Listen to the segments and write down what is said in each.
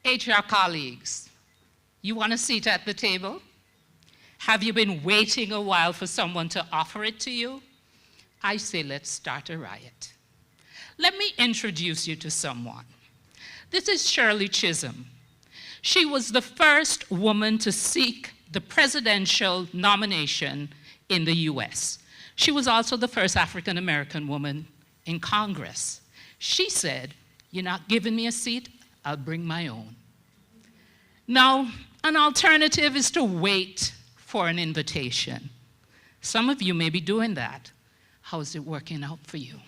HR colleagues, you want a seat at the table? Have you been waiting a while for someone to offer it to you? I say let's start a riot. Let me introduce you to someone. This is Shirley Chisholm. She was the first woman to seek the presidential nomination in the US. She was also the first African-American woman in Congress. She said, "You're not giving me a seat, I'll bring my own." Now, an alternative is to wait for an invitation. Some of you may be doing that. How's it working out for you?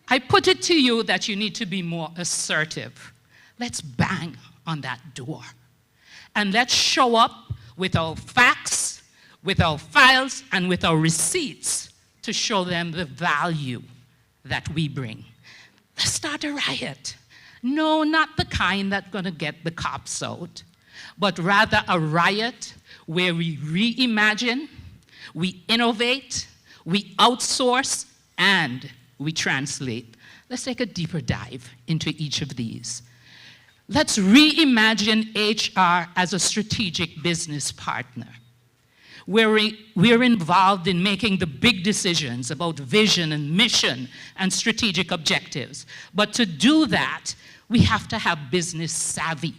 I put it to you that you need to be more assertive. Let's bang on that door. And let's show up with our facts, with our files, and with our receipts to show them the value that we bring. Let's start a riot. No, not the kind that's going to get the cops out, but rather a riot where we reimagine, we innovate, we outsource, and we translate. Let's take a deeper dive into each of these. Let's reimagine HR as a strategic business partner, where we're involved in making the big decisions about vision and mission and strategic objectives. But to do that, we have to have business savvy.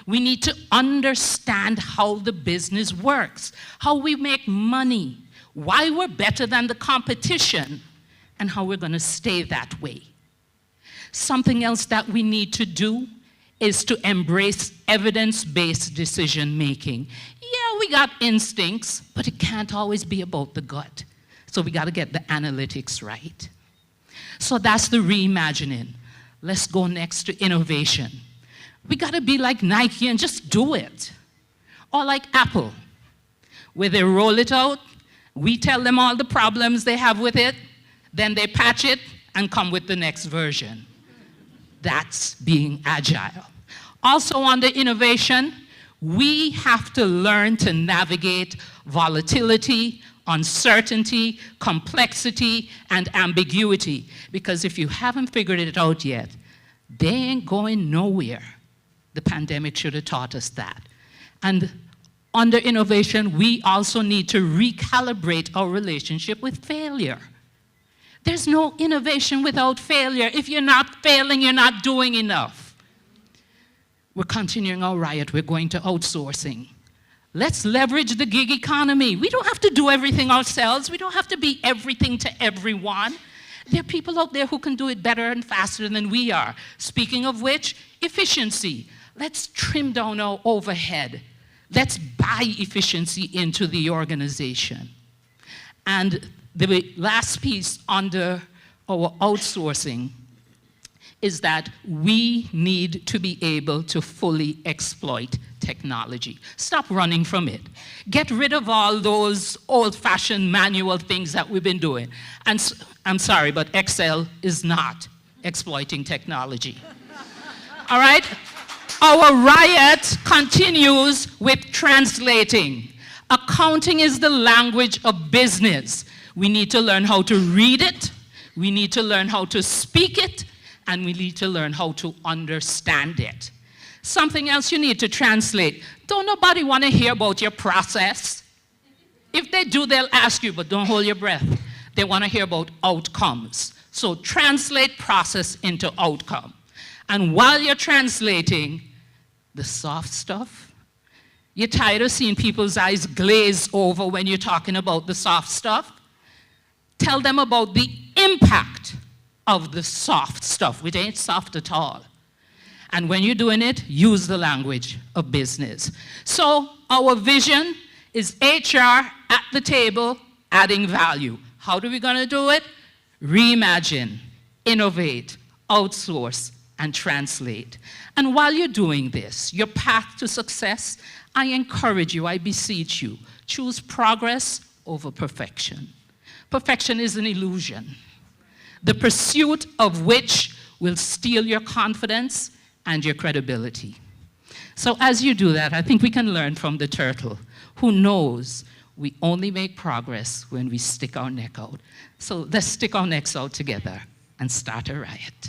We need to understand how the business works, how we make money, why we're better than the competition, and how we're going to stay that way. Something else that we need to do is to embrace evidence-based decision-making. Yeah, we got instincts, but it can't always be about the gut. So we got to get the analytics right. So that's the reimagining. Let's go next to innovation. We got to be like Nike and just do it. Or like Apple, where they roll it out, we tell them all the problems they have with it, then they patch it and come with the next version. That's being agile. Also under innovation, we have to learn to navigate volatility, uncertainty, complexity, and ambiguity. Because if you haven't figured it out yet, they ain't going nowhere. The pandemic should have taught us that. And under innovation, we also need to recalibrate our relationship with failure. There's no innovation without failure. If you're not failing, you're not doing enough. We're continuing our riot. We're going to outsourcing. Let's leverage the gig economy. We don't have to do everything ourselves. We don't have to be everything to everyone. There are people out there who can do it better and faster than we are. Speaking of which, efficiency. Let's trim down our overhead. Let's buy efficiency into the organization. And the last piece under our outsourcing is that we need to be able to fully exploit technology. Stop running from it. Get rid of all those old-fashioned manual things that we've been doing. And I'm sorry, but Excel is not exploiting technology. All right? Our riot continues with translating. Accounting is the language of business. We need to learn how to read it, we need to learn how to speak it, and we need to learn how to understand it. Something else you need to translate. Don't nobody want to hear about your process. If they do, they'll ask you, but don't hold your breath. They want to hear about outcomes. So translate process into outcome. And while you're translating the soft stuff, you're tired of seeing people's eyes glaze over when you're talking about the soft stuff? Tell them about the impact of the soft stuff, which ain't soft at all. And when you're doing it, use the language of business. So our vision is HR at the table, adding value. How are we going to do it? Reimagine, innovate, outsource, and translate. And while you're doing this, your path to success, I encourage you, I beseech you, choose progress over perfection. Perfection is an illusion, the pursuit of which will steal your confidence and your credibility. So as you do that, I think we can learn from the turtle, who knows we only make progress when we stick our neck out. So let's stick our necks out together and start a riot.